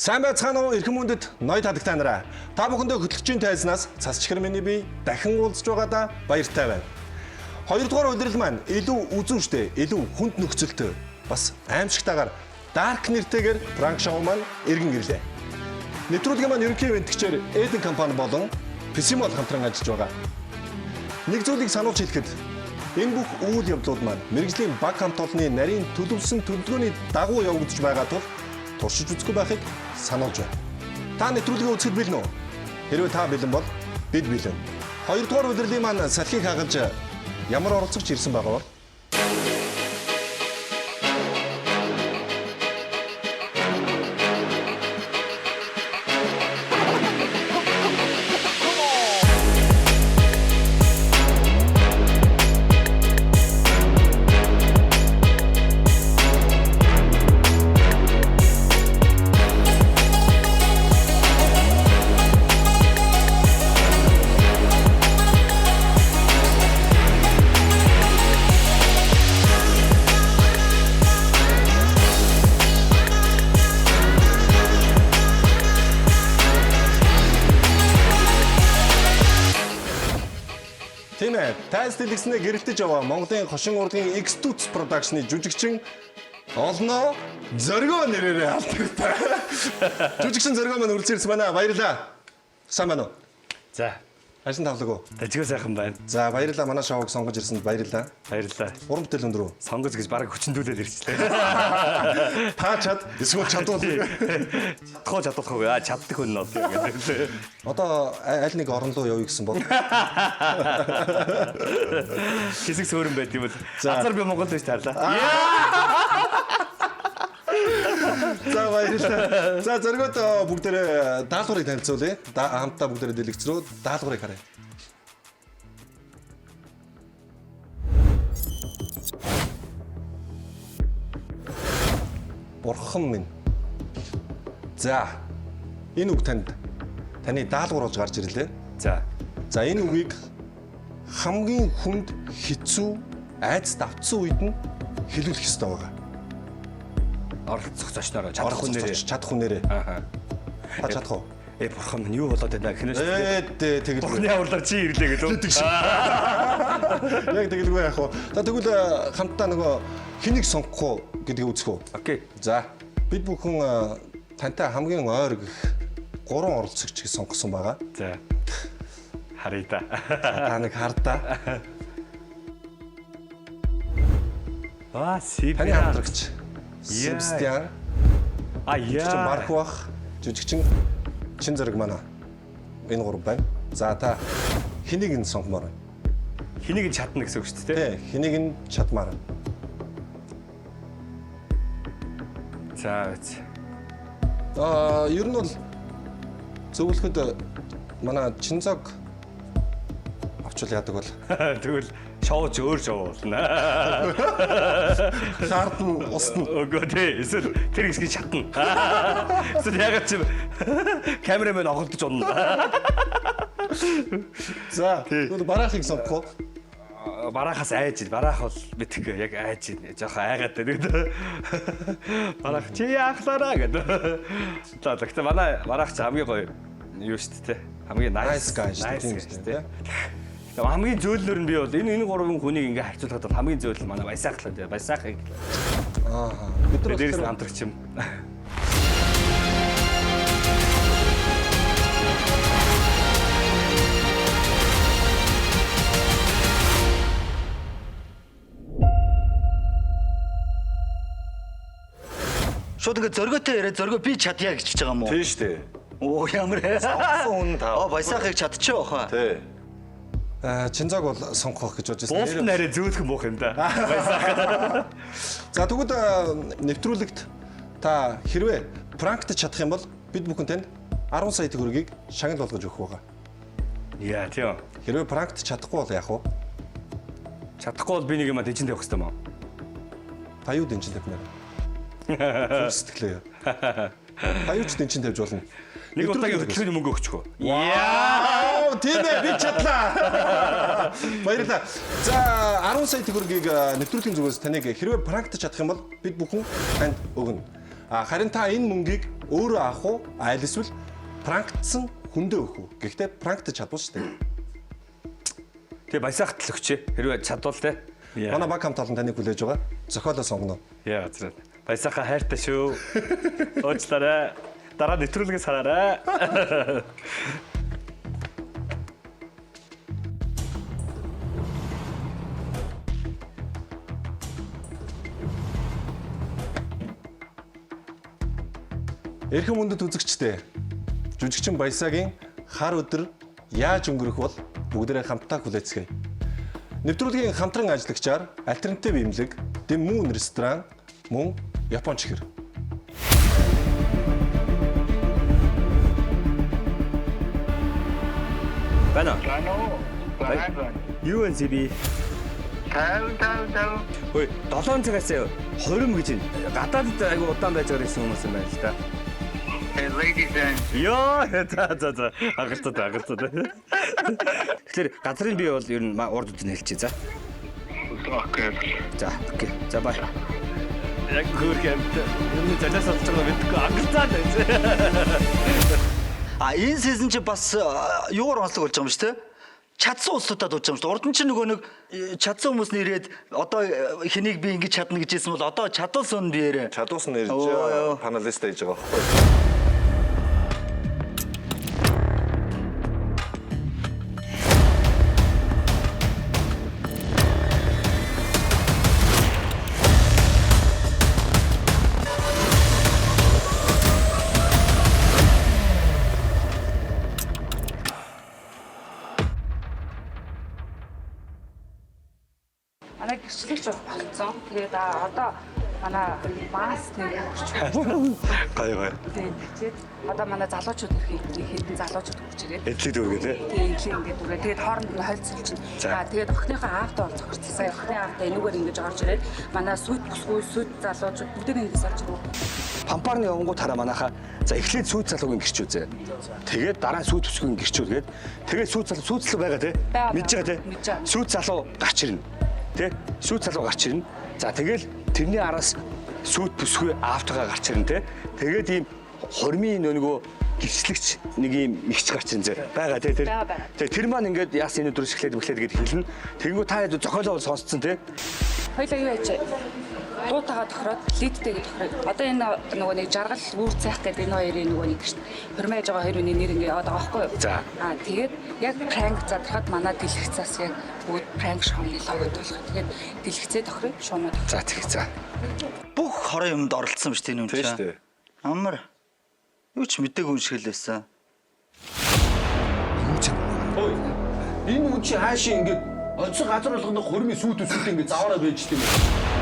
Сайн байцгаана уу эрхэм хүндэт ноёд хадагтай нараа. Та бүхэндээ хөтлөгчийн тайзнаас цас чихэр миний бие дахин уулзж байгаадаа баяртай байна. Хоёрдугаар удирдал маань илүү үзүүштэй, илүү хүнд нөхцөлтэй, бас аимшигтайгаар Dark нэртэйгээр пранк шоу маань иргэн ирлээ. Нэвтрүүлгийн маань ерөнхий ивэнтгчээр Eden компани болон Psimol хамтран ажиллаж байгаа. Нэг зүйлийг сануулж хэлэхэд энэ бүх үйл явдлууд маань мэрэгжлийн баг хамт олонны нарийн төлөвлөсөн төлөвлөгөөний дагуу явагдаж байгаа тул туршиж үзэхгүй байхыг сануулж байна. Та нэвтрүүлгээ үзэхэд бэлэн үү? Хэрвээ та бэлэн бол бид бэлэн. Хоёрдугаар удирдлын маань салхийг хагалж ямар оролцогч ирсэн байгаа вэ? Тийм ээ, тайз дэлгэснээ гэрэлтэж яваа Монголын хошин урлагийн X-Toots production-ы жүжигчин олноо Зориго нэрээр алдартай. Жүжигчин Зориго маань үргэлжлэрсэн байна. Баярлалаа. Сайн байна уу? За. Хайсан тавлаг уу? Тажиг сайхан байна. За, баярлалаа. Манай шоуг сонгож ирсэнд баярлалаа. Баярлалаа. Уран бүтээл өндөр үү? Сонгоц гэж бараг хүчндүүлээд ирчихлээ. Та чад эсвэл чадвал. Чадхоо чадахгүй. Чаддаг хүн нь одоо. Одоо аль нэг орон руу явъя гэсэн бол. Хэсэг сөөрөн байт юм бол. Азар би Монголд байж таарлаа. За баярлалаа. За зоригод бүгдээрээ даалгаврыг танилцуулъя. Хамтдаа бүгдээрээ дэлгэцрүү даалгаврыг харъя. Бурхан минь. За энэ үг таны даалгавар болж гарч ирлээ. За. За энэ үгийг хамгийн хүнд хэцүү айц давтсан үед нь хэлүүлэх ёстой байгаа. Оролцох зочноор чадах хүн нэрээ. Аа. Та чадах уу? Бурхан минь юу болоод байна гэнэ. Тэгэл. Бурханы авралаар чи ирлээ гэлөө. Яг тэгэлгүй яах вэ? За тэгвэл хамтдаа нөгөө хэнийг сонгох уу гэдгийг үзэх үү? Окей. За бид бүхэн тантай хамгийн ойр гэх 3 оролцогчийг сонгосон байгаа. За. Харъя да. Та нэг хардаа. Сиб. Таны хамтрагч. Себстиан. Жүжигчин Марквах, жүжигчин Чин Зориг манай. Энэ 3 байна. За та хэнийг нь сонгомоор байна? Хэнийг нь чадна гэсэн үг шүү дээ. Тий, хэнийг нь чадмаар. За. Ер нь бол зөвлөхөд манай Чинзог авчвал яадаг бол. Тэгвэл шоуч өөр шоу болно. Шаардна, устна. Үгүй дээ. Эсвэл тэр хэсгийг шатна. Эсвэл ягаад чи камерамен оголдож унна. За, тэгвэл бараахыг сонгох уу? Бараахаас айж ил. Бараах бол мэдхгүй яг айж ил. Жохон айгаад байна. Бараах чи яахлаараа гэдэг. За, гэхдээ манай бараах чи хамгийн гоё юу шүү дээ. Хамгийн nice guy шүү дээ. Хамгийн зөөлнөр нь би бол энэ 3 хүнийг ингээ харьцуулахад бол хамгийн зөөл манай Баясаах л дээ. Баясаахыг. Бид нар дээрээс хамтрагч юм. Шууд ингээ зориготой яриа зориго би чадъя гэж хэлж байгаа юм уу? Тийм шүү дээ. Оо ямар ээ. Хүн таа. Баясаахыг чадчихоо баха. Тий. Чинзог бол сонгох гэж бодож байсан. Уулт нарийн зөөлхөн буух юм да. Баясаах. За тэгвэл нэвтрүүлэгт та хэрвээ пранкт чадах юм бол бид бүхэн танд 10 сая төгрөгийг шагнал болгож өгөх байгаа. Яа тийм. Хэрвээ пранкт чадахгүй бол яах вэ? Чадахгүй бол би нэг юм дэнчэнд явах хэрэгтэй маа. Та юу дэнчэнд тавьмаар? Сэтгэлээ. Та юу ч дэнчэнд тавьж болно. Нэг удаагийн хөтөлбөрийн мөнгө өгчихөө. Яа, тийм ээ би чадлаа. Баярлалаа. За 10 сая төгрөгийг нэвтрүүлгийн зүгээс таныг хэрвээ пранкт чадах юм бол бид бүхэн танд өгнө. Харин та энэ мөнгийг өөрөө авах уу? Аль эсвэл пранктсан хүндээ өгөх үү? Гэхдээ пранктаж чадвал шүү дээ. Тэгээ баясаахт л өгчээ. Хэрвээ чадвал те. Манай баг хамт олон таныг хүлээж байгаа. Зохиолоо сонгоно. Яа зэрэг. Баясаахаа хайртай шүү. Уучлаарай. Дараа нэвтрүүлгээс хараарай. Эрхэм мөндөд үзэгчтэй. Жүжигчин Баясаагийн хар өдөр яаж өнгөрөх бол бүгдээрээ хамтдаа хүлээцгээе. Нэвтрүүлгийн хамтран ажиллагчаар альтернатив имлэг, Дэм Мун ресторан, мөн Японч хэр. Байна. Байна. Юу вэ би? Тав. Хөөе, 7 цагаас 20 гэж гадаадд айгу удаан байж байгаа хүмүүс юм байна л да. Ladies and Яа, за. Агарцаа. Тэгэхээр газрын би бол ер нь урд үдэн хэлчихье за. okay. За, окей. За бай. Яг гүрхэн юм залаас олж байгаа мэдгүй агарцаа байж. Энэ сезон чи бас юугаар онцлог болж байгаа юм шүү дээ. Чадсан улсуудад дууж байгаа юм шүү дээ. Урд нь чи нөгөө нэг чадсан хүмүүс нэрээд одоо хэнийг би ингэж чадна гэж хэлсэн бол одоо чадсан нь биээрээ. Чадуус нь ирж паналист хийж байгаа байхгүй. Манай гэрчлэгч болсон. Тэгээд одоо манай мас нэг Гай. тэгээд одоо манай залуучууд хэдэн залуучууд хурж ирээд Эдлээд өгөө те. тэгээд ингээд үгээ тэгээд хооронд нь хойлцолж байна. Тэгээд охиныхоо аавтаа бол зогсчихсан. Сая охины аавтаа энүүгээр ингэж орж ирээд манай сүд залуучууд бүгд ингэж орж ирээд Пампарны явангууд хараа манайхаа за эхлээд сүйд залуугийн гэрч үзээ. Тэгээд дараа нь сүйд бүсгийн гэрч үзгээд тэгээд сүйд залуу байгаа те. Мэдж байгаа те. Сүйд залуу гарч ирнэ. Тэ? Сүйд залуу гарч ирнэ. За тэгэл тэрний араас сүйд бүсгүй аавтайгаа гарч ирнэ те. Тэгээд ийм хормын нөгөө гэрчлэгч нэг ийм ихч гарч ирнэ зэ. Бага те тэр. Тэгээ тэр маань ингээд яасан энэ өдрөөс эхлээд гэд хэлнэ. Тэнгүү та зохиолоо бол сонсцсон те. хоёлаа юу яж дуутаага тохироод лидтэй гэж тохироод одоо энэ нөгөө нэг жаргал үүр цайх гэдэг энэ хоёрын нөгөө нэг шүү дээ. Хөрмэж байгаа хоёр хүний нэр ингээд байгаа байхгүй юу? За. Тэгээд яг пранк задрахад манай дэлгэцээс яг бүгд пранк шоуны логод болох. Тэгээд дэлгэцээ тохироо шоунууд. За тэг за. Бүх хорон юмд оролцсон биз дээ энэ юм Тийм чинь. шүү дээ. Амар. Юу ч мэдээгүй юм шиг л байсан. Ой. Энэ хүн чи хаашаа ингэж оцсон газар болгоно хөрмийн сүйт ингэ заваараа байж тийм үү?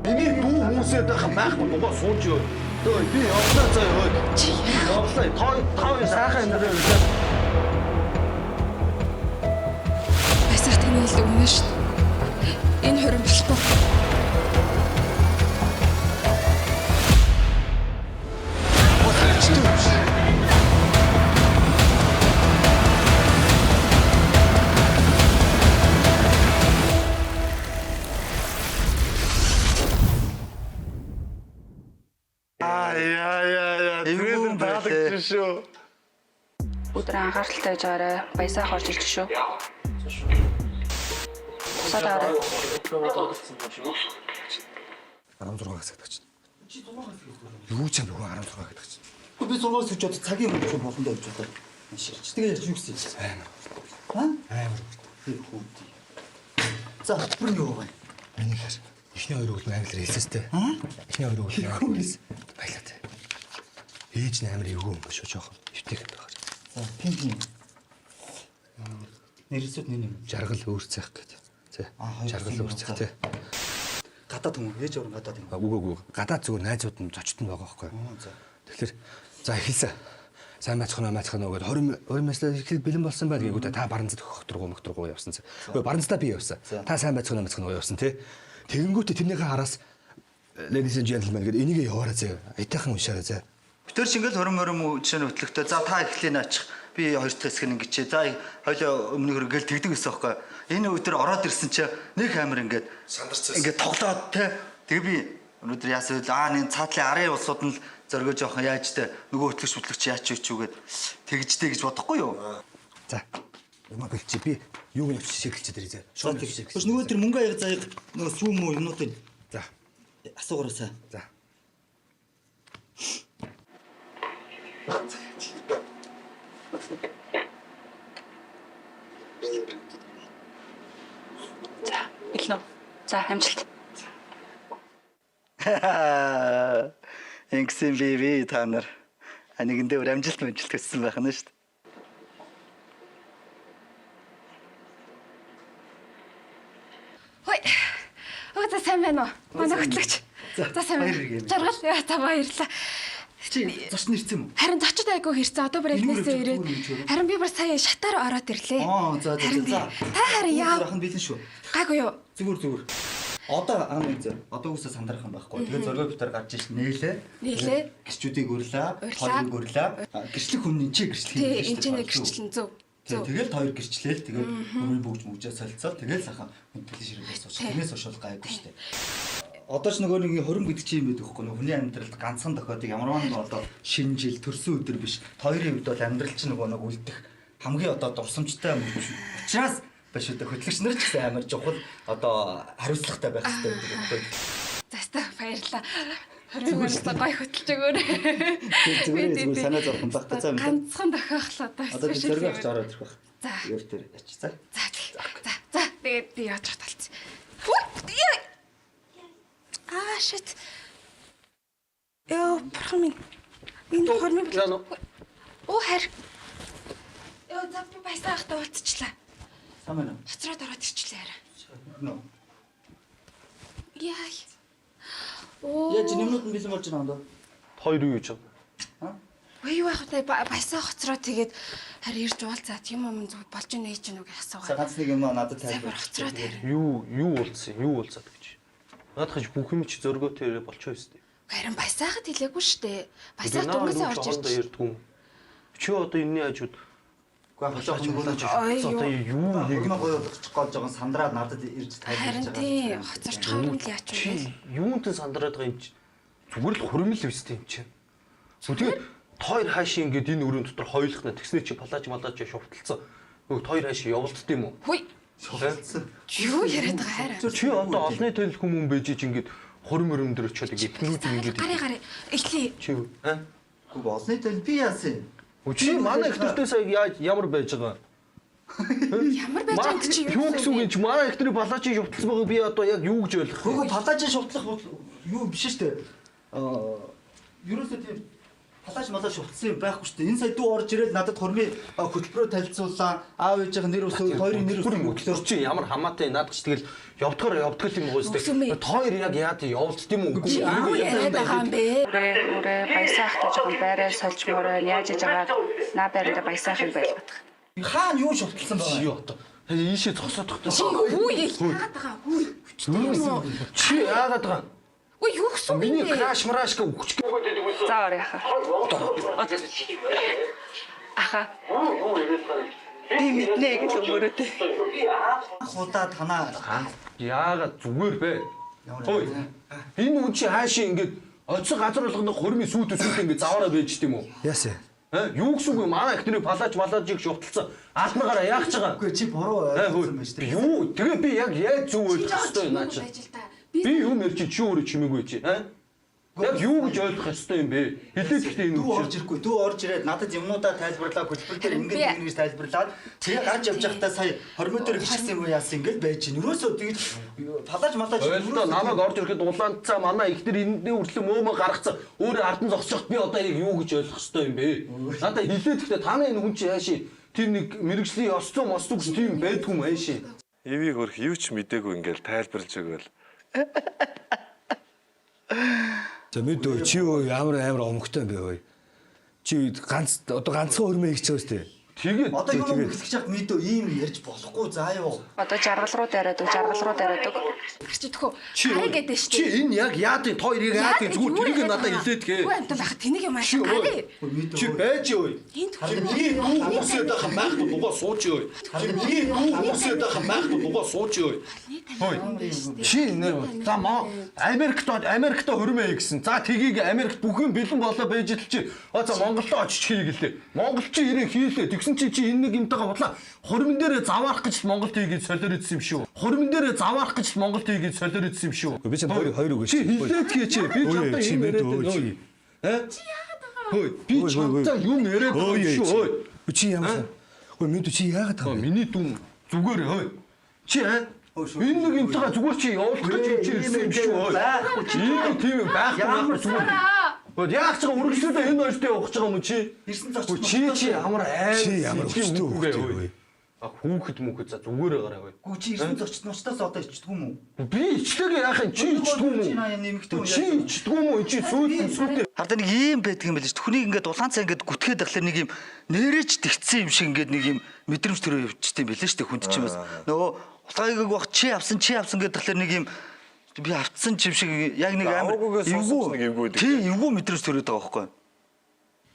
Миний дүү хүмүүсээ байхгүй бого сууж юу. Төө би явлаа заа юу. Чи явлаа. Тоо сайхан энэ дээр. Баясаа таны хэлдэг үнэ шүү. Энэ хорин болохгүй. Эвгүй байлаа. Шүү. Өдөр анхааралтай байж байгаарай. Баясаа орж ирж шүү. Садаарай. 16-аас гэдэг чинь. Юу ч юм нөгөө 16 гэдэг чинь. Би 6-аас гэж бод цагийн мөнгө болгондоо явж байгаа. Ширч. Тэгээ яаж юу гэсэн юм? Амар. За, бүр юу вэ? Энийг хэр эхний хоёр үгэл англиар хэлсэн сте. Эхний хоёр үгэл англиар баялаа те. Ээж нь амар эвгүй юм ба шүү жоохон. Өвтэйг байгаа. За, пинг. Нэрсэд нэн юм. Жаргал өөр цайх гэдэг. Тэ. Жаргал өөр цайх те. Гадаад хүмүүс ээж орон гадаад юм. Үгүй. Гадаад зүгээр найзууд нь зочд нь байгаа байхгүй. За. Тэгэхээр за эхэлсэн. Сайн мацхнаа гэдэг 20 мяслаа ихэд бэлэн болсон байл гээгүү та баранцад хөхдөргөө явсан. Үгүй баранцдаа би явсан. Та сайн мацхнаа явсан тий. Тэгэнгүүтээ тэрнийхээ хараас ladies and gentlemen гэдэг энийг яваараа зэ. Айтайхан уншаараа зэ. Битэр шингэл 20 жишээ хөтлөхтэй. За та эхлэе наачих. Би хоёр тасг нь ингэчээ. За хоёлоо өмнөхөр ингээл тэгдэг гэсэн байхгүй. Энэ өдөр ороод ирсэн чи нэг амир ингээд сандарцсан. Ингээд тоглоод те. Тэгээ би Өнөөдөр яасан вэ? Нэг цаатлын арын улсууд нь л зөргөө жоохон яаж тэ нөгөө хөтлөгч яач юу ч үгээд тэгжтэй гэж бодохгүй юу? За. Юмаа бэлчээ би юуг нь шигэлчээд ирээ. Шууд шигэлч. Бас нөгөө тэр мөнгө аяг заяг нөгөө сүүм муу юмнуудыг За. асуугараасаа. За. За, илнэ. За, амжилт. Ингэсэн би та нар нэгэндээ өөр амжилт төссөн байх нь шүү дээ. Хой. За сайн байна уу? Манай хөтлөгч. За сайн байна. Жаргал яа та баярлаа. Чи зочд нэрсэн юм уу? Харин зочид айгуу хэрцээ. Одоо бүр эхнээсээ ирээд. Харин би бүр сая шатаар ороод ирлээ. За. Та харин яа. Ахын бэлэн шүү. Гайгүй юу? Зүгээр. Одоо нэг зэ. Одоо үсээ сандрахын байхгүй. Тэгээд зоргоо битэр гарч иш нээлээ. Гэрчүүдийг өрлөө. Хоёрыг өрлөө. Гэрчлэх хүн чи гэрчлэх Тий, энэ ч нэг гэрчлэн зөв. Тэгэл хоёр гэрчлээл тэгээд өмнө бүгж мүжээ солилцоод тэгэл сахан хүндэтгэл ширээдээс сууж. Тэрнээс ушуул гайгүй шүү дээ. Одоо ч нөгөө нэг хором гэдэг чи юм байдаг хөөхгүй. Хүний амьдралд ганцхан тохиодог ямарваа нэг одоо шинэ жил төрсөн өдөр биш. Хоёрын үед бол амьдрал чинь нөгөө нэг үлдэх хамгийн одоо дурсамжтай юм биш. Учираас биш үү хөтлөгч нар ч гэсэн амар жохол одоо хариуцлагатай байх хэрэгтэй гэдэг. За та баярлаа. Хөрөнгөстэй гой хөтлж өгөөрэй. Зүгээр санаа зовхон багтаа цаа юм. Ганцхан тохиоллоо одоо. Одоо би зориг авч ороод ирэх байх. За. Ер тэр яч. За. За. Тэгээд би яаж талцсан. Shit. Яа, бурхан минь. Энэ хормын Яа. Оо хэр. Яа, за би баясаахтаа уулзчлаа. Самаа. Хоцроод ороод ирчлээ хараа. Нөө. Яа. Оо. Яаж нэмнүүд нь бэлэн болж байна ондоо? Хоёр юу гэж байна? Ой юу яах вэ? Баясаа хоцроод тэгээд харин ирж уулзаад юм зүг болж ийнэ гэж нүг асуугаа. Ганц нэг юм надад Бүр хоцроод хараа. Юу уулзсан? Юу уулзаад гэж? Наадах бүх юм чи зөргөөтэй болчихоо өстэй. Харин баясаахад хэлээгүй штэ. Баясаах дунгасаа орж ирж. Чи одоо энэний хажууд болооч болооч. одоо юу нэг гоё болчих гол жоохон сандраад надад ирж Харин тайлбарж тий, байгаа. хоцорч хаврын л яач вэ? юунтай сандраад байгаа юм чи? Зүгээр л хуримл өстэй юм чи. Тэгээд тойр хаашаа ингээд энэ өрөөнд дотор хойлохна тэгснэ чи палаж шувталцсан. Нөгөө тойр хаашаа явуулдт юм уу? Хүй. Юу яриад байгаа хараа. Чи одоо олны тэл хүмүүн байж чи ингээд хурим өрөмдөр очиод ингээд итгэнүүд ингээд Гараа. Эхлэе. чи аа Гүг олны тэл би яасан? чи манай ихтэй сая ямар байж байгаа? Ямар байж байгаа чи юу гэсэн үг юм чи манай ихтэй палажи шувталсан байгаа би одоо яг юу гэж ойлгох вэ? Гүг палажин шутлах юу биш шүү дээ. Ерөөсөө тийм палаж малаж шутлсан юм байхгүй шүү дээ. Энэ сая дүү орж ирээд надад хормын хөтөлбөрөөр танилцуулсан. Аав ээжийн нэр өсөө хоёрын нэр өсөө чи ямар хамаатай надад ч тэгэл явдгаар юм гоостэй. Тойр яг яа тий явуулт юм уу? Юу яриад байгаа юм бэ? Үрээ баясаахтай жоохон байраа сольж мороо яаж иж байгаа наа байранда баясаахыг байлгах. хаана юу шутлсан байгаа? Юу одоо ийшээ зогсоод тохтой. Хүү яагаад байгаа хүү? Чи яагаад байгаа? Ой юу гэсэн юм Миний бэ? краш марашка үхчих. За орё яха. Аха. Би мэднэ гэж өмөрөөдөө. Худаа танаа Яагаад зүгээр бэ? Ой. Энэ үн чи хаашаа ингээд оцсон газар болгоно хормын сүйдээ ингээд заваараа байж дим үү? Яасан? Юу гэсэн үг манай ихний палаж малажиг шувталсан. Аалнагаараа яах гэж байгаа? үгүй чи буруу ойлгосон байж тээ. Юу? Тэгээ би яг яаж зөв ойлгох ёстой наа чи? Би юм ярьж чи өөрөө чимээгүй чи, аа? Яг юу гэж ойлгох ёстой юм бэ? Хэлээд ихтэй энэ Дүү орж ирэхгүй. Дүү орж ирээд надад юмнуудаа тайлбарлаа, хөтөлбөр дээр ингээд ингэж тайлбарлаад тэгээ гарч явж байхдаа сая хормоо дээр хичсэн юм уу яасан ингээд байж гин. Юурээсөө тэгж палаж малаж Ойлоо намайг орж ирэхэд улаанцаа манай ихнэр эндээ үргэлэн мөөмө гаргацсан. Өөрөө ардан зогсоход би одоо яг юу гэж ойлгох ёстой юм бэ? Надаа хэлээд ихтэй таны энэ хүн чи яаши тийм нэг мэрэгжлийн ёс зүйн мос зүгс тийм байдгүй юм ааши. Эвийг хөрх юу ч мдээгүй ингээл тайлбарлаж өгөөл. За мэдөө чи юу ямар омогтой юм бэ ой. Чи ганцхан хөрмөө хийчихсэн үстэй. Тэгээд Одоо юу эхлэх чад мэдөө ийм ярьж болохгүй заа юу. Одоо жаргал руу дараад өг. Чи төхөө. чи Харин гэдэг чи штэ. энэ яг яадын тоо ирийг яадын зүгээр тэрийг надад хэлээд гээ. Үгүй амтан байх тэнийг юм Чи аашаа. ой. Чи байж ой. Энд Чи миний дүү хүмүүсэд ахын байхгүй дугаа сууч ой. Чи миний дүү хүмүүсэд ахын байхгүй дугаа сууч ой. Ой. Чи нэр за маа Америкт хөрмөө гэсэн. За тгийг Америкт бүхэн бэлэн болоо байж идэл чи. За Монголд очиж хийгэлээ. Монгол чи ирээ хийлээ. Тэгсэн чи энэ нэг юмтайгаа бодлаа. Хормон дээрээ заваарах гэж Монголд хийгээд солиор идсэн юм шүү. Хормон дээрээ заваарах гэж Монголд хийгээд солиор идсэн юм шүү. Би ч хоёр үг Чи хэлээд гээ чи. Би чамтай юм яриад байна. Чи яагаад байгаа? Хөөе. Би чамтай юм яриад байна шүү. Чи ямар Ой минь чи яагаад байгаа? Миний дүн зүгээр хөөе. Чи энэ нэг юмтайгаа зүгээр чи явуулах гэж ирсэн юм шүү. Байхгүй чи. Энэ тийм байхгүй зүгээр. Яг ч үргэлжлүүлээ энэ хоёртой явах гэж байгаа юм чи. Ирсэн цааш Чи ямар аим. Чи ямар өчтөө хүүхэд. Хүүхэд мөхөд за зүгээрээ гараа бай. Гү чи ирсэн зочд ноцтоос одоо ичдэг юм уу? Би ичдэг яах юм чи ичдэг юм уу? Чи ичдэг юм уу? Чи сүйтэй. Хардаа нэг ийм байдаг юм байл ш. Хүнийг ингээд улаан цай ингээд гүтгээд ахлаа нэг юм нэрэж тэгцсэн юм шиг ингээд нэг юм мэдрэмж төрөө явчихсан юм байлээ ш. Хүнд чинь бас нөгөө улгайг баг чи авсан гэдэг ахлаа нэг юм би автсан юм шиг яг нэг амар эвгүй мэдрэмж төрөөд байгаа байхгүй.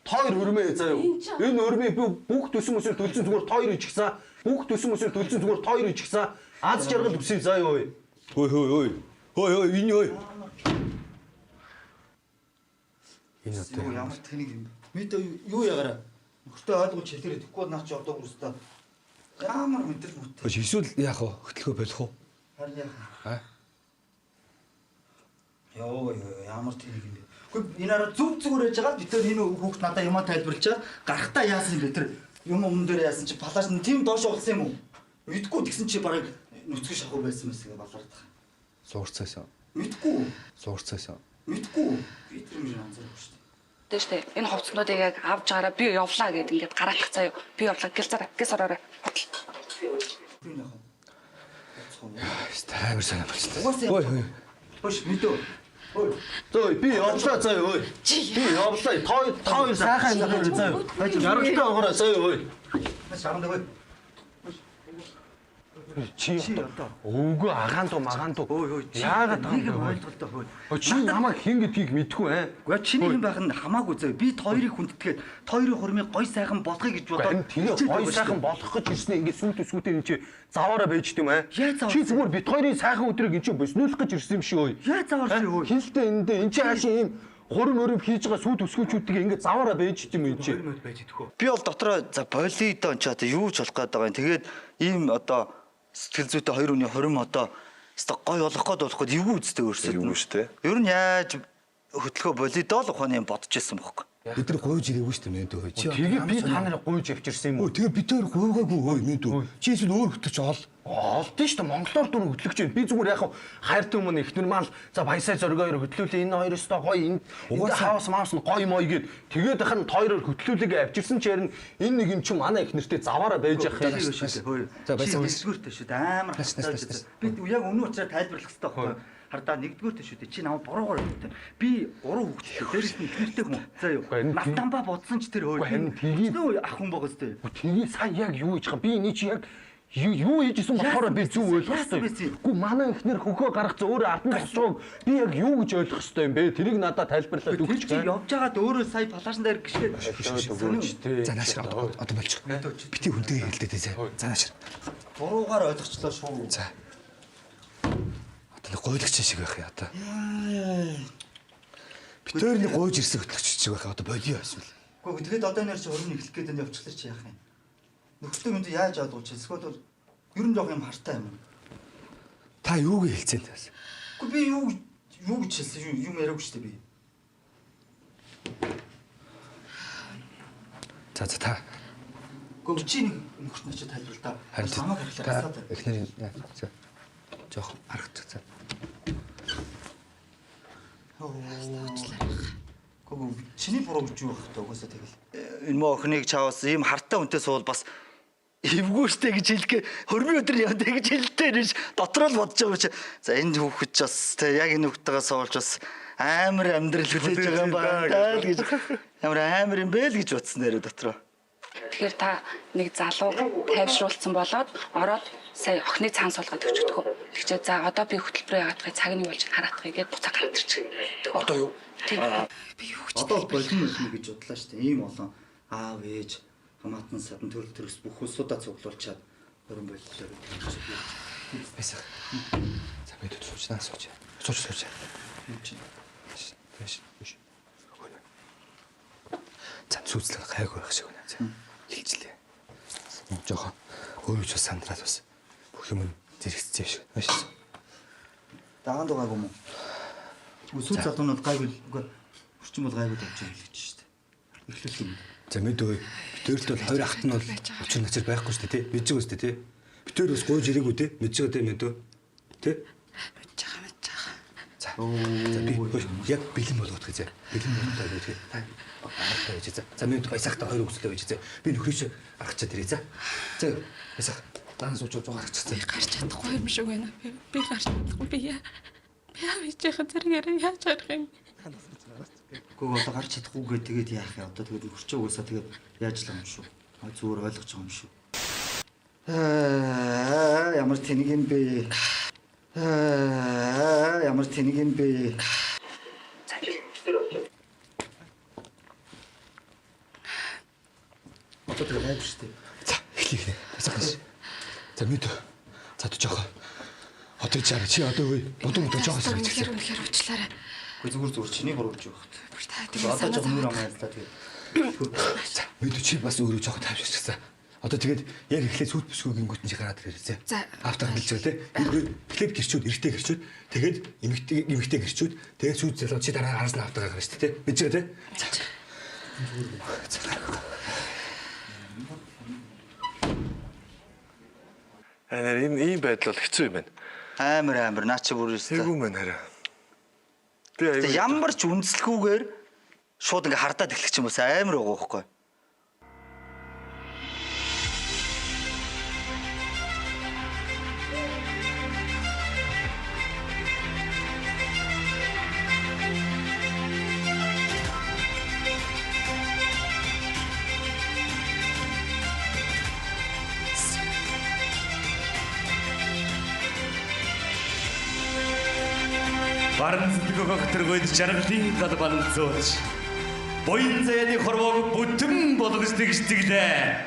Тойр хөрмөө заа юу. Энэ хөрмөө би бүх төсөн мөсөөр төлсөн зүгээр тойр ичихсэн. Бүх төсөн мөсөөр төлсөн зүгээр тойр ичихсэн. Аз жаргал үсээ заа юу. Ой энэ ой. Энэ одоо Ямар тэнийг юм. Мэдээ юу ягаараа. Нөхөртөө ойлгож хэлээрэй. Тэгэхгүй наа чи одоо бүрстэ. Ямар мэдрэл мөт. эсвэл яах вэ? Хөтлөхөө болох уу? Харин яа. Йоо ямар тэнийг юм бэ. Гэхдээ энэ араа зүгээр яж байгаа бид тэр энэ хүүхд надаа юмаа тайлбарлачаад гарахтаа яасан юм бэ тэр юм өмнө дээр яасан чи палаш нь тийм доош угсан юм уу? Мэдгүй тэгсэн чи бараг нүцгэн шахуу байсан мэсгээ балардах. Суурцаасан. Мэдгүй. Суурцаасан. Мэдгүй. Би тэр юм анзаарах шүү дээ. Тэ штэ энэ хувцснуудыг яг авч гараа би явлаа гэд ингээд гаргачих заяа. Би явлаа гис ороорой. Би яах вэ? Таймер санаа болчихсон. Ой. Хош мэдөө. Зөө би явлаа заа юу. Би явлаа. Тоо сайхан юм заа юу. Жаргалтай байгаараа заа юу. Шаран дэвэй. Чи одоо өвгөө агаан дуу. Яагаад нэг юм ойлголттой хөөе. Чи намайг хин гэдгийг мэдгүй ээ. Гэхдээ чиний юм байх нь хамаагүй зөө. Би хоёрыг хүндэтгээд хоёрын хурмыг гой сайхан болгоё гэж бодоод Тэгээ гой сайхан болох гэж ирснэ ингээд сүйтэй энэ чи заваараа байж дим ээ. Яа заваар? Чи зүгээр бит хоёрын сайхан өдрийг энэ чи боснуулах гэж ирсэн юм шүү. яа заавар чи хөөе. Хинэлтэй энэ чи хаашаа ийм хурим хийж байгаа сүйт өсгөөчүүдийг ингээд заваараа байж дим энэ чи. Би бол дотроо за болидон ч одоо юу ч болох гээд байгаа юм. Тэгээд ийм одоо сэтгэл зүйтэй хоёр хүний хурим одоо гой болох гээд болоход эвгүй үстэй өөрсөд. Эвгүй шүү дээ. Ер нь яаж хөтлөхөө болидоо л ухааны юм бодож ирсэн бохоо. Бид нар гойж ирээгүй шүү дээ минь дөө. Чи Тэгээ би та нарыг гуйж авчирсан юм уу? тэгээ бид хоёр гойгоогүй хөөе минь дөө. Чи эсвэл өөр хөтөч оол. Олдсон шүү дээ. Монголоор дүр хөтлөгч юм. Би зүгээр яг хайртай өмнө ихнэр маань за баясаа зоргоор хөтлүүлээ. Энэ хоёроос тоо гоё энэ хаус маус нь гоё мой гээд тэгээд ахын хоёроор хөтлүүлээгээ авчирсан ч ярина энэ нэг юм чи манай ихнэртэй заваараа байж явах юм шүү дээ. За баясаа нэгдүгээртэй шүү дээ. Амар хатаж. Би яг өнөө учраас тайлбарлах хэрэгтэй байхгүй. Хардаа нэгдүгээртэй шүү дээ. Чи намайг буруугаар өгдөө. Би 3 хүүхэдтэй. Дээрээс нь ихнэртэй хүн. За юу. Натамба бодсон ч тэр хөөе. Тэгээ ах хүн байгаа зү. Тэгээ сая яг юу хийж байгаа. Би энэ чи яг юу хийжсэн болохоор би зөв ойлгох хэрэгтэй. Үгүй манай ихнэр хөхөө гаргацсан өөрөө ардын тосчоог би яг юу гэж ойлгох хэрэгтэй юм бэ? Тэрийг надад тайлбарлаад өгч. Чи явж байгаад өөрөө сая палашин дээр гიშгээд. За наашир одоо болчих. Бити хүнтэй хэлдэ тэ. За наашир. Буруугаар ойлгочлоо шүү. За. Одоо гойлогч шиг байх яа одоо. Бид хоёр нэг гойж ирсэн хөтлөгч шиг байх одоо болио эсвэл. Гэхдээ тэгээд одоо нэр чи хөрөнд эхлэх гээд энэ явчихлаа чи яах юм? Нөхөртөө минь яаж ядууч эсвэл бол ер нь жоох юм хартай юм. Та юуг хэлцэн тас? Гэхдээ би юу гэж хэлсэн юм яриаггүй шүү дээ би. За та. Гэхдээ чи нэг нөхөрт нь ч тайлбар та. Хамаг харахлаа хасаад. Эхнэр за. Жоох аргач за. Гэхдээ чиний буруу гэж юу байх вэ угаасаа тэгэл. Энэ мөн охиныг чаавас ийм хартай хүнтэй суул бас эвгүүртэй гэж хэлгээ хөрмийн өдөр явдаа гэж хэлдэг нэж дотроо л бодож байгаа чи. За энэ хүүхэд ч бас тэ яг энэ хүүхдтэйгээ суулж бас амар амьдрал хүлээж байгаа юм байна гэж. Ямар амар юм бэ л гэж бодсон нэрээ дотроо. Тэгэхээр та нэг залуу тайвшруулсан болоод ороод сая охины цаан суулгаад өчтгөө. Тэгчээ за одоо би хөтөлбөрөө яагаад цагийн болж хараатгая гэд буцаа гараад ирчих. Одоо юу? Би юу гэж Одоо болон үлмэ гэж бодлаа шүү дээ. Ийм олон аав ээж хамаатан садан төрөл төрөс бүх улсуудаа цуглуулчаад өрн боллоо гэдэг юм шиг. Байсаа. За бид сууч. Сууч. Биш. За сүүцлэг гайгүй байх шиг байна. За хэлжлээ. Жохон өөрөө ч сандраад бас бүх юм зэрэгцсэн шиг байна шүү. Дагаан дугаагүй юм уу? Сүүц залуунууд гайгүй үгүй орчин бол гайгүй тавьж байгаа гэж шүү дээ. Эхлүүлэх юм. За мэдгүй. Битэрт бол хоёр ахт нь бол өчр нацар байхгүй шүү дээ тий. Мэдж байгаа шүү дээ тий. Битэр бас гойж ирээгүй тий. Мэдж байгаа тий мэдөө. Тий? мэдж байгаа. За би яг бэлэн болгох гэж. Бэлэн болгох гэж. Аа байж за. За минь баясахта хоёр өглөө байж за. Би нөхрөөч аргачаад ирээ за. За баясах. Дан сууж гаргачихсан. Гарч чадахгүй юм шиг байна. Би гарч чадахгүй би яа хийж яхад зэрэгээрээ яаж харах юм. Гүү одоо гарч чадахгүй тэгээд яах юм. Одоо тэгээд хурцаа угаасаа тэгээд яаж л юм шүү. Зүгээр ойлгож байгаа юм шүү. Ямар тэнэг юм бэ? Ямар тэнэг юм бэ? Одоо тэгээд хайж штэ. За эхлэе. Баясах. За мэд. За жоох. Одоо чараа чи одоо үе бодон жоох гэж хэлсэн. Үнэхээр уучлаарай. Зүгээр чиний гурвж явахт. Тэгээд Одоо жоо мөр амаалаа тэгээд. За мэд чи бас өөрөө жоох тавьчихсан. Одоо тэгээд яг эхлээд сүйт бүсгүй гингүүт чи гараад ирээ. За. Автаа хэлж байгаа тий. Эхлээд гэрчүүд, эртээ гэрчүүд, тэгээд эмэгтэй гэрчүүд, тэгээд сүйт залуу чи дараа араас нь автаа гарна шүү дээ тий. Мэдж байгаа тий. Энэ ийм байдал бол хэцүү юм байна. Амар наа чи бүр өстэй. Тэггүй мэн хараа. Ямар ч үндэслэхгүйгээр шууд ингээ хардаад эхлэх юм бас амар байгаа байхгүй. Баран зүтгэх тэргүйд жаргалын гал балансууч. Буян заяаны хорвоог бүтэн болгож тэгштэглээ.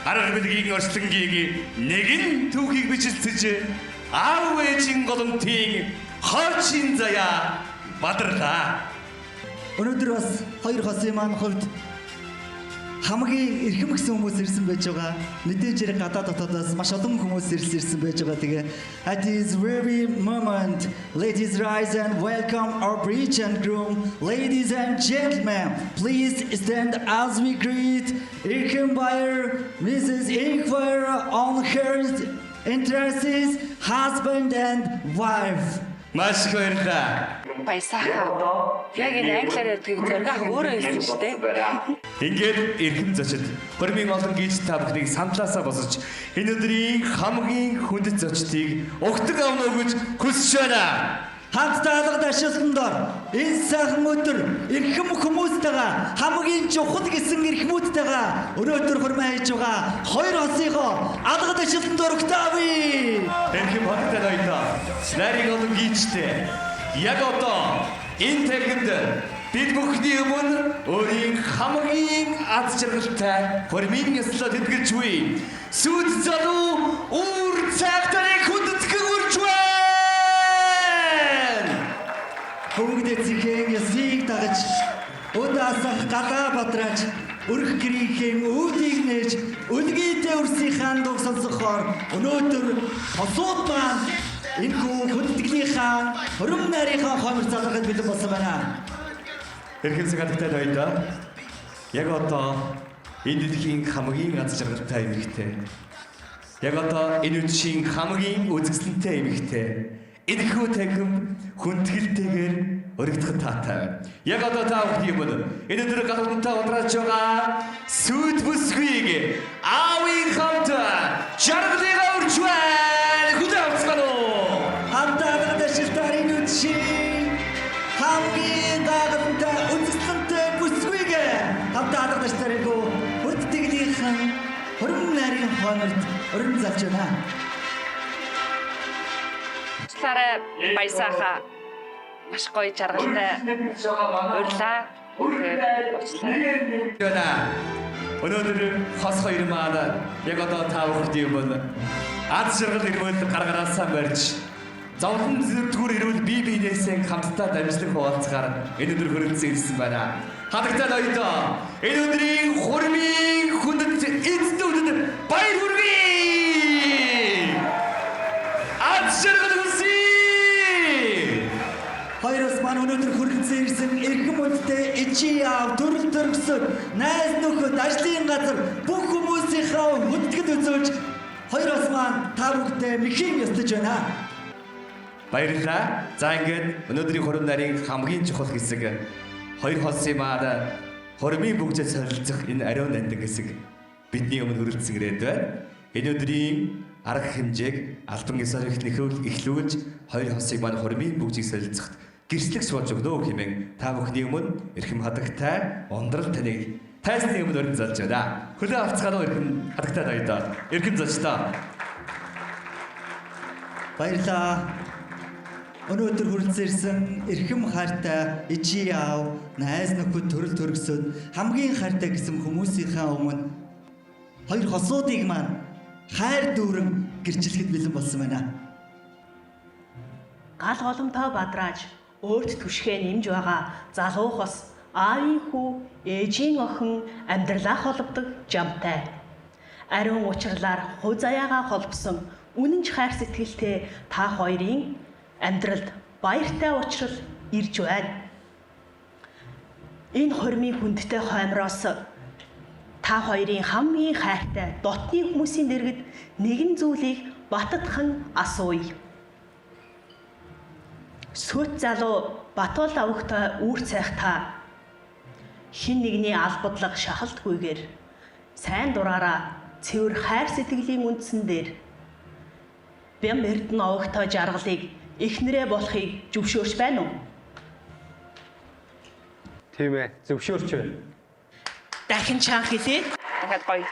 Арга билгийн орчлонгийн нэгэн түүхийг бичлэлцэж аав ээжийн голомтын хоочин заяа бадарлаа. Өнөөдөр бас хоёр хосын маань хувьд хамгийн эрхэм гисэн хүмүүс ирсэн байж байгаа. Мэдээж хэрэг гадаад дотоодоос маш олон хүмүүс ирсэн байж байгаа. Тэгээ at this very moment, ladies rise and welcome our bride and groom. Ladies and gentlemen, please stand as we greet эрхэм баяр Mrs. Inquire on her entrances, husband and wife. Маш их баярлалаа. Баясаа. Яг энэ англиар ярьдаг зориг өөрөө хэлсэн шүү дээ. Ингээд эрхэм зочид хормын олон гीज та бүхнийг сандлаасаа босож энэ өдрийн хамгийн хүндэт зочдыг угтаг авна уу гэж хүсэж байна. Хамтдаа алга дашилсан дор энэ сайхан өдөр эрхэм хүмүүстэйгээ хамгийн чухал гэсэн эрхмүүдтэйгээ өнөөдөр хурмаа хийж байгаа хоёр хосынхоо алга дашилсан дор октави. Эрхэм хоттой ноёдоо нарийн олон гीजтэй яг одоо энэ тагнд бид бүхний өмнө өөрийн хамгийн аз жаргалтай хормын ёслоо тэтгэж буй сүд залуу үр цагтарыг хүндэтгэн үрж байна. Хөвгдөө зихэн ясыг дагаж удаасах гадаа бадраж өрх гэрийнхэн үүдийг нээж өлгийтэй өрсийнхаа дуг сонсохоор өнөөдөр хосууд маань энэхүү хүндэтгэлийнхаа хөрөм нарийнхаа хомир залгахад бэлэн болсон байна. Эрхэм цагаатай ноёдоо яг одоо энэ дэлхийн хамгийн аз жаргалтай эмэгтэй. Яг одоо энэ үдшийн хамгийн үзэсгэлэнтэй эмэгтэй. Энэхүү тагим хүндгэлтэйгээр өргөдөх таатай байна. Яг одоо та бүхний өмнө энэ өдөр галуунтай удрааж байгаа сүд бүсгүйг аавын хамт жаргалыгаа урьж байна. Хүлээвцгаано. Хамтдаа дэшилтар энэ үдшийн хамгийн гайхалтай үзэсгэлэнтэй бүсгүйг хамтдаа дэшилтар энэ хүрдтгэлийнхэн чамд өрн залж байна. Цаарай баясааха. Маш гоё жаргалтай. Урьлаа. Өнөөдөр хос хоёр маань яг одоо та бүхэнд юм бол аз жаргал ирвэл гаргараасаа барьж зовлон зүртгүүр ирвэл бие биенээсээ хамтдаа дамжлаг хуваалцахаар энэ өдөр хөрөлдсөн ирсэн байна. Хадагтай ноёдоо энэ өдрийн хурмын хүндэт эцдүүдэд баяр хүргэе. Az жаргал хүсье. Хоёроос маань өнөөдөр хөрөлцөн ирсэн эрхэм үндэтэй ичи яав төрөл төргсөн найз нөхөд ажлын газар бүх хүмүүсийнхээ хүндэтгэд үзүүлж хоёроос маань та бүхэндээ мэхийн ёслож байна. Баярлалаа. За ингээд өнөөдрийн хурим нарийн хамгийн чухал хэсэг хоёр холсын маань хурмын бүгжэд солилцох энэ ариун нандин хэсэг бидний өмнө хөрөлдсөн ирээд байна. Энэ өдрийн арга хэмжээг албан ёсоор эхлүүлж хоёр холсыг маань хурмын бүгжийг солилцоход гэрчлэг сууж өгнө хэмээн та бүхний өмнө эрхэм хадагтай ундрал таныг тайсны өмнө өргөн залж байна. Хөлөө авцгаанаа эрхэм хадагтай ноёдоо эрхэм залжтаа. Баярлалаа. Өнөөдөр хөрөлцөн ирсэн эрхэм хайртай ичи яав найз нөхөд төрөл төргсөд хамгийн хайртай гэсэн хүмүүсийнхээ өмнө хоёр хосуудыг маань хайр дүүрэн гэрчлэхэд бэлэн болсон байна. Гал голомтой бадрааж өөрт түшгээ нэмж байгаа залуу хос аавын хүү ээжийн охин амьдралаа холбодог жамтай. Ариун учирлаар хувь заяагаа холбосон үнэнч хайр сэтгэлтэй та хоёрын амьдралд баяртай учрал ирж байна. Энэ хурмын хүндтэй хоймроос та хоёрын хамгийн хайртай дотны хүмүүсийн дэргэд нэгэн зүйлийг баттхан асууя. Сүт залуу Батуул авогтой үүр цайх та хин нэгний албадлага шахалтгүйгээр сайн дураараа цэвэр хайр сэтгэлийн үндсэн дээр бям эрдэнэ авогтой жаргалыг эхнэрээ болохыг зөвшөөрч байна уу? Тийм ээ, зөвшөөрч байна. Дахин чанга хэлээ. Дахиад гоё.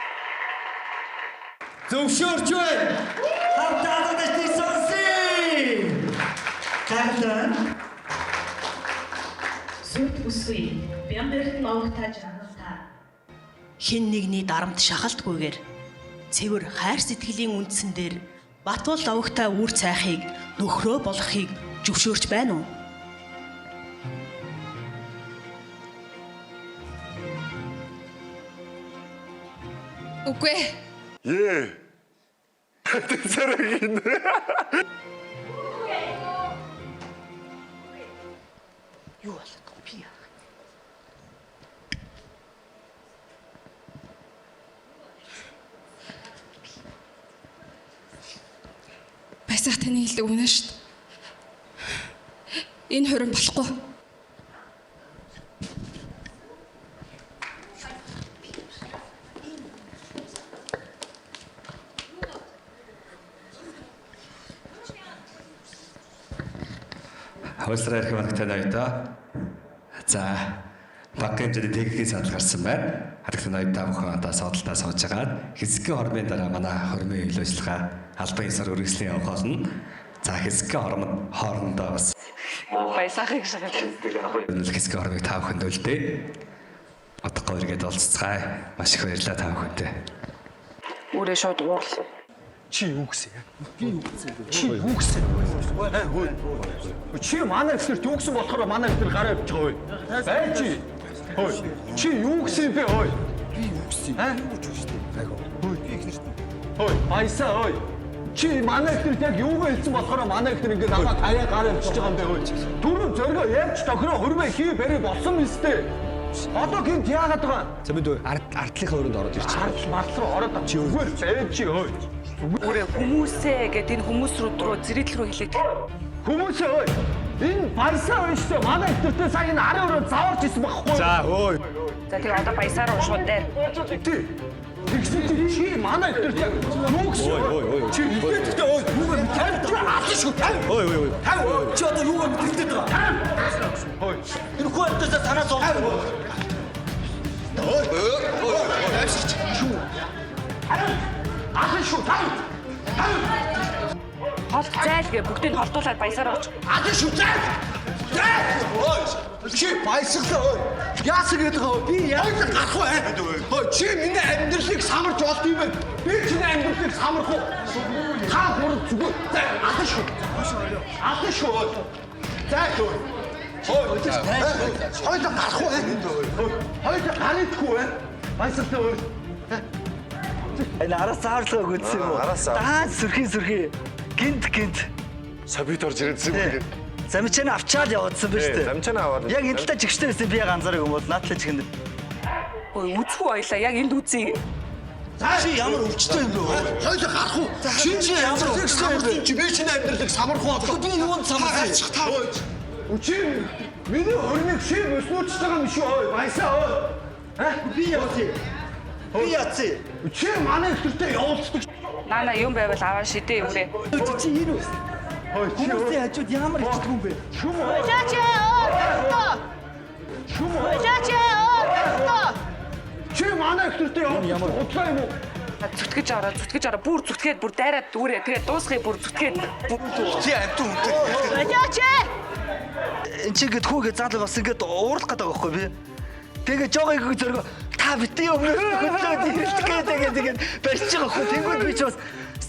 Зөвшөөрч байна. Хамтдаа дэжтэй сонсъё. Тагтан Сүт үсгүй. Бям эрдэнэ авогтой жаргалтай хин нэгний дарамт шахалтгүйгээр цэвэр хайр сэтгэлийн үндсэн дээр Батуул авогтой үр цайхыг нөхрөө болохыг зөвшөөрч байна уу? Үгүй. Ее. Тэсэрэг энэ. Юу болов би яах? Баясах таны хэлдэг үнэ шүү дээ. Энэ хурим болохгүй. Хавсраа ирэх мантай ноёдоо. За, багын хэмжээний техникийн садал гарсан байна. Хадагтай ноёдоо бүхэн одоо содолтоо сууж байгаа. Хэсгийн хормын дараа манай хормын үйл ажиллагаа албан ёсоор үргэлжлэн явах болно. За, хэсгийн хормод хоорондоо бас Баясаахыг шахах. хэсгийн хормыг та бүхэнд үлдээ. Одоогоо эргээд олццгаая. Маш их баярлалаа та бүхэндээ. Үрээ шууд уурал. Чи юу гэсэн яа? Би юу гэсэн бэ? Чи юу гэсэн? Чи манай ихнэрт юу гэсэн болохоор манай ихнэр гараа явж байгаа вэ? Бай чи. Хөөе. Чи юу гэсэн бэ хөөе? Би юу гэсэн? Юу ч үстэй. Хөөе. Би ихнэрт. Хөөе. Баясаа хөөе. Чи манай ихнэрт яг юугаа хэлсэн болохоор манай ихнэр ингээд намайг хаяа гараа явж байгаа юм бэ хөөе? Түрүү зөргөө ярьж тохироо хөрмөө хий бэрээ болсон юм өстэй. Одоо гинт яагаад байгаа? За бид ардлынхаа өрөөнд ороод ирчих. Ардл мардлуу ороод чи өгөөл зайд чи хөөе. Үрээ хүмүүсээ гэдэг энэ хүмүүс рүү зэрэгл рүү хэлээд. Хүмүүсээ ой. Энэ баясаа байж тээ манай ихнэртэй сая энэ арын өрөө заwarч исэн байхгүй юу? За ой. За тэгээ одоо баясаараа ушууд дээр. Тэгсэн чи манай ихнэрт яг юу гэсэн? Ой. Чи илгээдтэй ой. Юу юм тавь аалж шүү тавь. Ой. Тавь. Чи одоо юу юм тэгдэд байгаа? Ой. Энэ хүүхдээс санаа зов. Ой. Ашигч. Ах шүү. Хол зайлгээ бүгдийг холдуулаад баясараа оч. Адаа шүү. Ой, чи баясгалаа. Яасан гэдэг вэ? Би яаж гарах вэ? Ой, чи миний амьдралыг самарч болд юм бэ? Би чиний амьдралыг самарх уу? Та бүр зүгээр. Адаа шүү. Адаа шүү. За шүү. Хоёул гарах уу? Хоёул гарахгүй вэ? Баясгалаа. Энэ араас цаарлага өгсөн юм уу? Даа сүрхий. Гинт. Сабит орж ирсэн юм гээд. Замчаан авчаал явуулсан ба шүү дээ. Замчаан аваад. Яг энэ талаа жигштэй байсан би яг анзаарах юм бол наадлаа чихэнд. Ой үзгүй баялаа. Яг энд үзье. Чи ямар өвчтэй юм бэ? Хоёул гарах уу? Чи ямар өвчтэй юм бэ? Чи би чиний амьдралыг самарх уу? Би юунд самарчих та. Чи миний хөрмийг чи өснөөч байгаа юм шүү. Ой, баясаа. Би яцээ. Чи манай ихтэй явуулдаг. Нана юм байвал аваа шидэ юмрээ. Чи энэ үс. Хүмүүсийн хажууд ямар ичдэг юм бэ? Чи манай ихтэй явуулдаг. Удлаа юм уу? Зүтгэж ороо. Бүр зүтгээд бүр дайраад дүүрээ. Тэгээд дуусхыг бүр зүтгээд. Чи амтун үнтэй. Чи гээд хүүгээ заалга бас ингээд уурлах гэдэг байгаа байхгүй би. Тэгээ жогыг зөргөө та битээ өмнө хөдлөөд ирэлтгээд тэгээд барьж байгаа хөө. Тэнгүүд би ч бас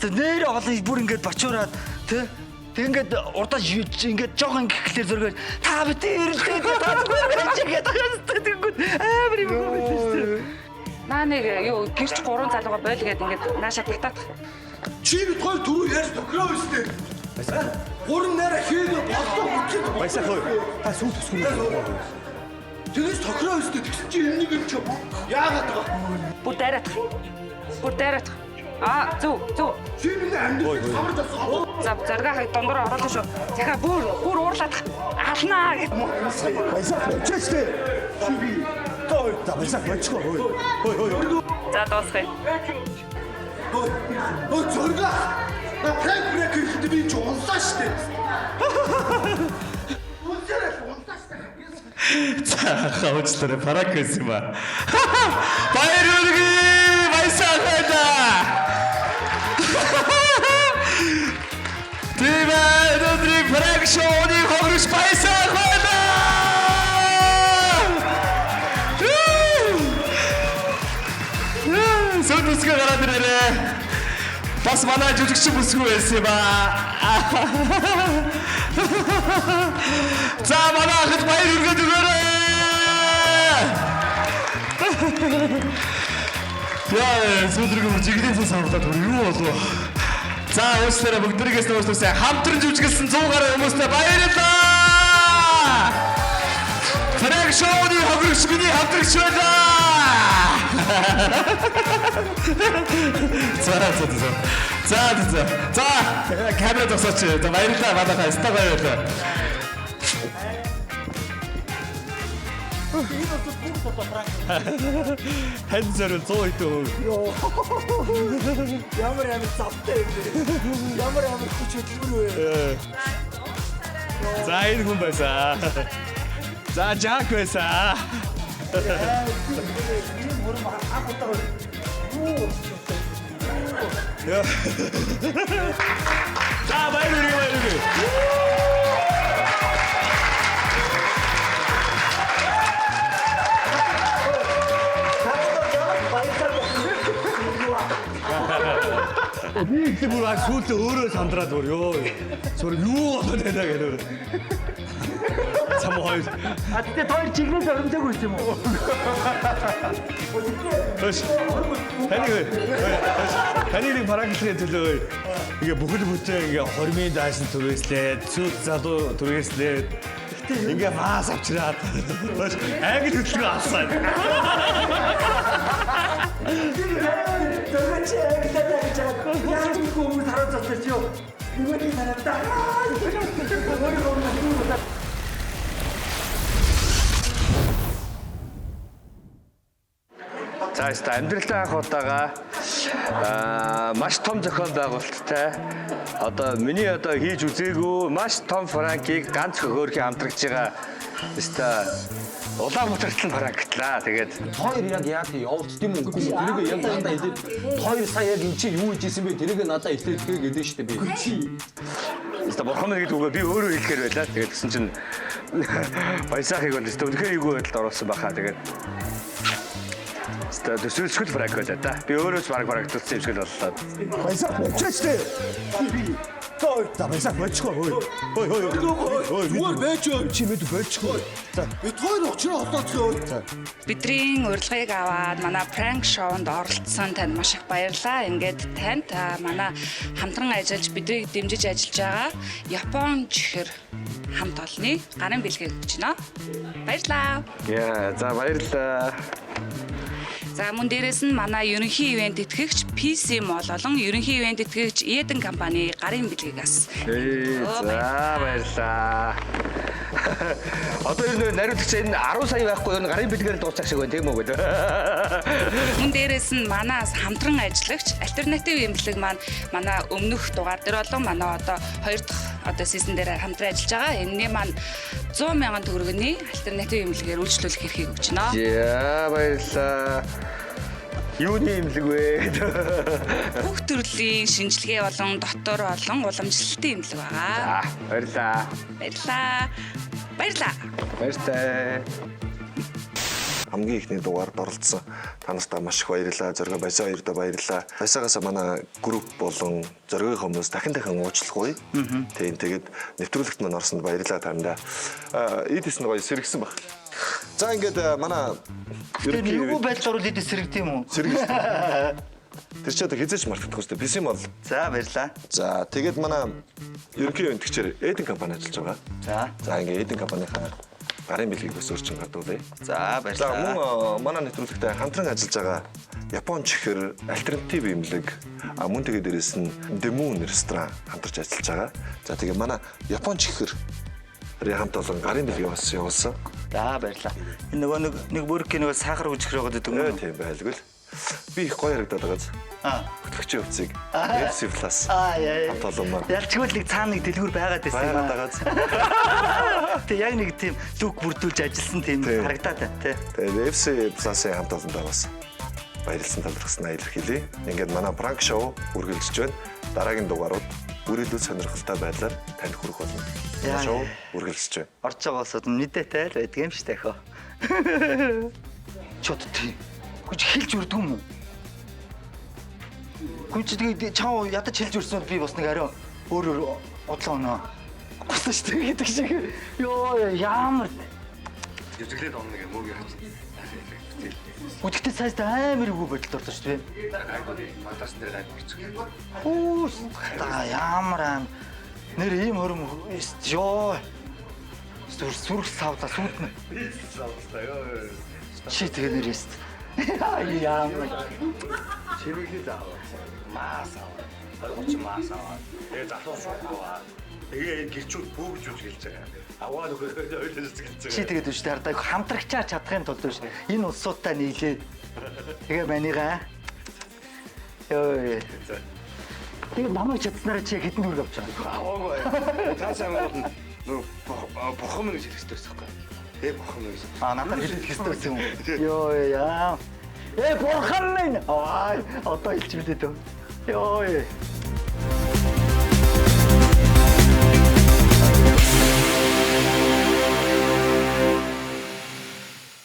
нэр олон бүр ингээд бочуураад тий. Тэг ингээд урдаж ингээд жог ингэхлээр зөргөө та битээ ирэлтгээд та зүгээр чигээд тэнгүүд амар юм байна. Наа нэг юу гэрч 3 залууга бойл гээд ингээд нааша татаад. Чи бид хоёр түрүү яаж тохироо өстэй. Гурван нэрэ хийгээ болдог үчиг. Баясаа хөө. Та сүүл төсгөр. Тэгээс тохироо өстэй тэгсэн чи энэ нэг юм чи яагаад байгаа? Бүр дайраад. Зүг. Чи миний амьдрал самар засгаа. За заргаа дондор ороод шүү. Захаа бүр уурлаад алнаа гэж. Баясаа чэчтэй. Чи би. Той та баясаа бочгоо. Ой. За дуусгая. Ой зурга. Прек хийхдээ би ч унсаа штэ. Хавчтараа парак гэсэн ба. Баяр хүргэе. Баясаа хайда. Тэвэр өдрий парак шоуны хогрос баясаа хайда. Сөүтсгэ гараад ирээрээ. Бас манай жүжигч бүсгүй байсан юм аа. За манай ахад баяр хүргээд өгөөрэй. Яа, сүдрэг жиглэнээс самтаад юу болов? За уучлаарай бүгдээрээс уучлаарай. Хамтран жүжиглсэн 100 гаруй хүмүүстээ баярлалаа. Фрэг шоуны хогрогч миний хамтрагч байлаа. За камера тасаач. За баярлалаа манайхаа стаг баярлалаа. Хэн зэрэг 100 хэдэн. Ямар завтай юм бэ? Ямар хүч хөдөлмөр вэ? За энэ хүн байсан. За Жак байсан. За баяр хүргэе. Би их бүр сүүлдээ өөрөө сандраад бүр ёо. Сөр юу болоод байна гэдэг. Цам хоёр. Тэгээ хоёр чиглэлд оромжааг үрсэн юм уу? Хош. Таны параглагын төлөө ингээ бүхэл бүтэн ингээ хормын даасан түрээслээд, сүйт залуу түрээслээд ингээ маас авчираад англи хөдөлгөөн авсан. Тэгэж яг хүмүүс хараад засаж юу? Нүгний санаатаа. За амьдралтай анх удаага маш том зохион байгуулалттай одоо миний одоо хийж үзээгүй маш том франкийг ганц хөрхи хамтрагч байгаа. Улаанбаатарт нь харагдлаа. Тэгээд Хоёр яг яа тий явуулт юм уу? Тэрийг яг надад хэлээд хоёр сая яг эн чи юу хийж исэн бэ? Тэрийг надад илэрхийлгээ гэдэг шүү дээ би. Өөртөө бурхан минь гэдэг үгээ би өөрөө хэлэхээр байлаа. Тэгээд гэсэн чинь баясаахыг бол өөртөө үнэхээр эйгүү байдалд оруулсан баха. Тэгээд төсөөлсгөл фраг байлаа да. Би өөрөө ч барагдсан юм шиг л боллоо. Баясаа болчихж тээ. За баясаа болчихгоо. Ой. Зүгээр байж чи мэд болчихгоо. За бид хоёр очроо холооцгоо. За. Бидний урилгыг аваад манай prank show-нд оролцсон танд маш их баярлалаа. Ингээд танд манай хамтран ажиллаж биднийг дэмжиж ажиллаж байгаа Япон чихэр хамт олонны гарын бэлгийг өгч байна. Баярлалаа. Яа, за баярлалаа. За мөн дээрэс нь манай ерөнхий ивент тэтгэгч PC Mall болон ерөнхий ивент тэтгэгч Eden компани гарын бэлгээс. За баярлалаа. Одоо энэ нариулагч энэ 10 сая байхгүй энэ гарын бэлгээр дуусах шиг байна тийм үү гэдэг. Мөн дээрэс нь манаас хамтран ажиллагч альтернатив эмнэлэг маань манай өмнөх дугаар дээр болон манай одоо 2 дахь одоо сизон дээр хамтран ажиллаж байгаа. Энэний маань 100 мянган төгрөгийн альтернатив эмнэлгээр үйлчлүүлэх эрхийг өгч байна. Яа баярлалаа. Юуны эмнэлэг вэ? Бүх төрлийн шинжилгээ болон дотор болон уламжлалтын эмнэлэг байгаа. За баярлалаа. Баярлалаа. Хамгийн ихний дугаард оролцсон та нартай маш их баярлалаа. Зориг баясаа хоёрдоо баярлалаа. Баясаагаас манай групп болон зоригийн хүмүүс дахин уучлахгүй. Тийм тэгээд нэвтрүүлэгт маань орсонд баярлалаа тандаа. Эдис нь гоё сэргсэн баг. За ингээд манай юу байдлаар л эдис сэрэгд юм уу? сэргсэн. Тэр ч одоо хизээч мартахгүй шүү дээ. Бисим бол. За баярлаа. За тэгээд манай ерөнхий өвнтгчээр Eden компани ажиллаж байгаа. За ингээд Eden компанийнхаа гарын бэлгийг бас өөрчн гадуулъя. За За баярлалаа. мөн манай нэвтрүүлэгтээ хамтран ажиллаж байгаа Япон чихэр альтернатив эмнэлэг мөн тэгээд дээрэс нь Демун ресторан хамтарч ажиллаж байгаа. За тэгээд манай Япон чихэр хамт олон гарын бэлгийг бас явуулсан. За баярлалаа. Энэ нөгөө нэг бүркийн нөгөө сахар үжихэр байгаа гэдэг юм уу? Тийм байлгүй л. Би их гоё харагдаад байгааз. Хөтлөгчийн хувцсыг FC Plus. Яа. Хамт олон маань. Ялчгүй л нэг цаана нэг дэлгүүр байгаад байсан юм Байгаад байгааз. Тэг яг нэг тийм лүк бүрдүүлж ажилласан тийм харагдаад байна тий. Тэгээд FC Plus-ын хамт олондоо бас баярлсан талархснаа илэрхийлье. Ингээд манай prank show үргэлжлэж байна. Дараагийн дугаарууд бүр илүү сонирхолтой байдлаар танд хүрэх болно. Шоу үргэлжлэж байна. Орж байгаа улсууд мэдээтэй л байдаг юм шүү дээ хөө. Чод тий. Гүж хэлж үрдэг юм уу? Гүж тэгээд чав ядаж хэлж үрсэн би бас нэг ариун өөр бодлоо өнөө. Гусан шүү дээ гэдэг шиг. Йоо ямар Жүжиглээд он нэг мөгийн хач. Үдгтээ сайд амар үгүй байдалд орсон шүү дээ. Мантаас дээр гайд орчих. Үс та ямар нэр ийм хөрөм ёо. Сүрх савда сүтнэ. Чи тэгээ нэрээс. Ямар Чимэглээ заавал. Маас аваа. Гоч маас аваа. Тэгээ залуу суугаа. Тэгээ гэрчүүд бүгд жүжиглэж байгаа. Аваа нөхөр ойлож гэлж байгаа. чи тэгээд биш хардаг хамтрагчаар чадахын тулд биш энэ улсуудаа нийлээ. Тэгээ манийгаа. Йоо. Тэгээ намайг чадсанараа чи хэдэн төгрөг авч байгаа. Аваагүй. Таасаа мод бохом гэж хэлсэн байхгүй. Бохом гэж. Надад хэлэх хэвчтэй юм. Йоо яа. Бурхан минь. Одоо хэлж мэдээ дөө. Йоо.